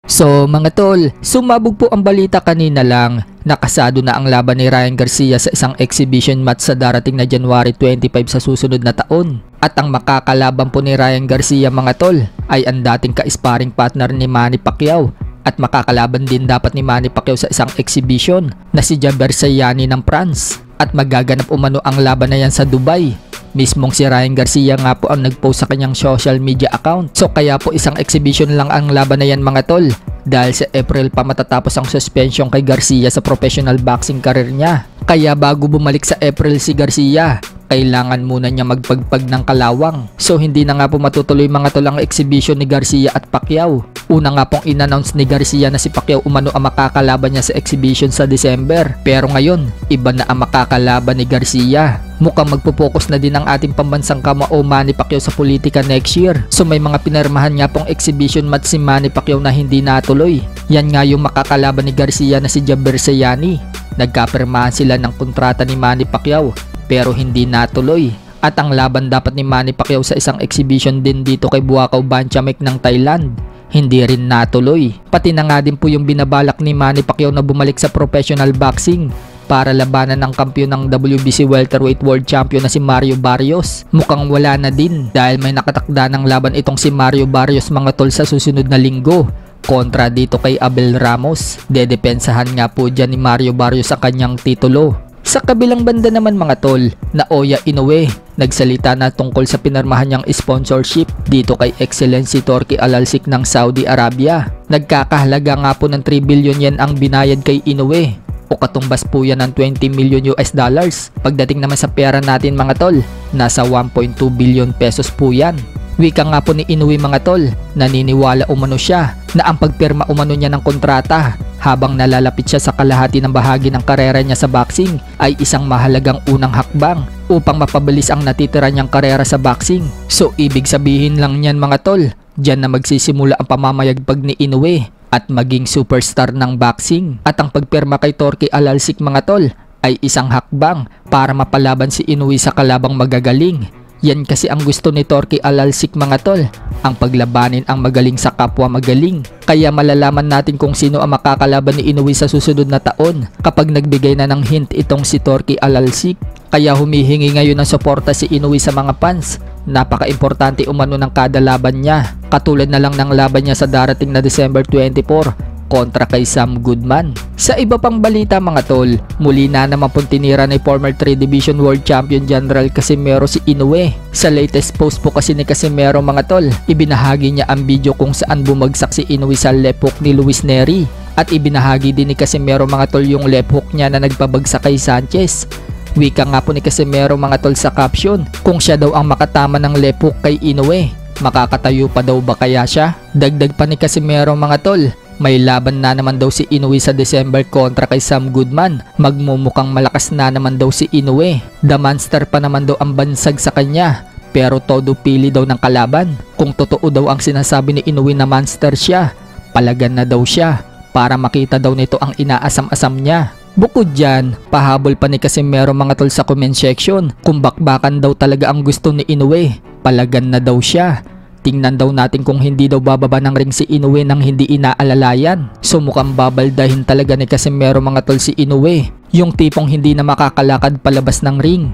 So mga tol, sumabog po ang balita kanina lang. Nakasado na ang laban ni Ryan Garcia sa isang exhibition match sa darating na January 25 sa susunod na taon. At ang makakalaban po ni Ryan Garcia mga tol ay ang dating ka-sparring partner ni Manny Pacquiao. At makakalaban din dapat ni Manny Pacquiao sa isang exhibition na si Jaber Sayani ng France. At magaganap umano ang laban na yan sa Dubai. Mismong si Ryan Garcia nga po ang nagpost sa kanyang social media account. So kaya po isang exhibition lang ang laban na yan mga tol. Dahil sa April pa matatapos ang suspension kay Garcia sa professional boxing career niya. Kaya bago bumalik sa April si Garcia, kailangan muna niya magpagpag ng kalawang. So hindi na nga po matutuloy mga tol ang exhibition ni Garcia at Pacquiao. Una nga pong in-announce ni Garcia na si Pacquiao umano ang makakalaban niya sa exhibition sa December. Pero ngayon, iba na ang makakalaban ni Garcia. Mukhang magpo-focus na din ang ating pambansang kamao Manny Pacquiao sa politika next year. So may mga pinirmahan nga pong exhibition match si Manny Pacquiao na hindi natuloy. Yan nga yung makakalaban ni Garcia na si Jaber Sayani. Nagkapirmahan sila ng kontrata ni Manny Pacquiao pero hindi natuloy. At ang laban dapat ni Manny Pacquiao sa isang exhibition din dito kay Buakaw Banchamek ng Thailand. Hindi rin natuloy. Pati na nga din po yung binabalak ni Manny Pacquiao na bumalik sa professional boxing para labanan ng kampiyon ng WBC Welterweight World Champion na si Mario Barrios. Mukhang wala na din dahil may nakatakda ng laban itong si Mario Barrios mga tol sa susunod na linggo kontra dito kay Abel Ramos. Dedepensahan nga po dyan ni Mario Barrios ang kanyang titulo. Sa kabilang banda naman mga tol, Naoya Inoue nagsalita na tungkol sa pinirmahan niyang sponsorship dito kay Excellency Turki Alalsik ng Saudi Arabia. Nagkakahalaga nga po ng 3 billion yen ang binayad kay Inoue o katumbas po yan ng 20 million US dollars. Pagdating naman sa pera natin mga tol, nasa 1.2 billion pesos po yan. Wika nga po ni Inoue mga tol, naniniwala umano siya na ang pagpirma umano niya ng kontrata habang nalalapit siya sa kalahati ng bahagi ng karera niya sa boxing ay isang mahalagang unang hakbang upang mapabilis ang natitira niyang karera sa boxing. So ibig sabihin lang niyan mga tol, diyan na magsisimula ang pamamayagpag ni Inoue at maging superstar ng boxing. At ang pagpirma kay Turki Alalsik mga tol ay isang hakbang para mapalaban si Inoue sa kalabang magagaling. Yan kasi ang gusto ni Turki Alalsik mga tol, ang paglabanin ang magaling sa kapwa magaling. Kaya malalaman natin kung sino ang makakalaban ni Inoue sa susunod na taon kapag nagbigay na ng hint itong si Turki Alalsik. Kaya humihingi ngayon ng suporta si Inoue sa mga fans. Napaka-importante umano ng kada laban niya. Katulad na lang ng laban niya sa darating na December 24 kontra kay Sam Goodman. Sa iba pang balita mga tol, muli na naman pong tinira ni former 3 Division World Champion General Casimero si Inoue. Sa latest post po kasi ni Casimero mga tol, ibinahagi niya ang video kung saan bumagsak si Inoue sa left hook ni Luis Nery. At ibinahagi din ni Casimero mga tol yung left hook niya na nagpabagsak kay Sanchez. Wika nga po ni Casimero mga tol sa caption, kung siya daw ang makatama ng left hook kay Inoue, makakatayo pa daw ba kaya siya? Dagdag pa ni Casimero mga tol, may laban na naman daw si Inoue sa December kontra kay Sam Goodman. Magmumukhang malakas na naman daw si Inoue. The Monster pa naman daw ang bansag sa kanya. Pero todo pili daw ng kalaban. Kung totoo daw ang sinasabi ni Inoue na monster siya, palagan na daw siya para makita daw nito ang inaasam-asam niya. Bukod dyan, pahabol pa ni Casimero mga tol sa comment section kung bakbakan daw talaga ang gusto ni Inoue. Palagan na daw siya. Tingnan daw natin kung hindi daw bababa ng ring si Inoue nang hindi inaalalayan. So mukhang babaldahin talaga ni Casimero mga tol si Inoue. Yung tipong hindi na makakalakad palabas ng ring.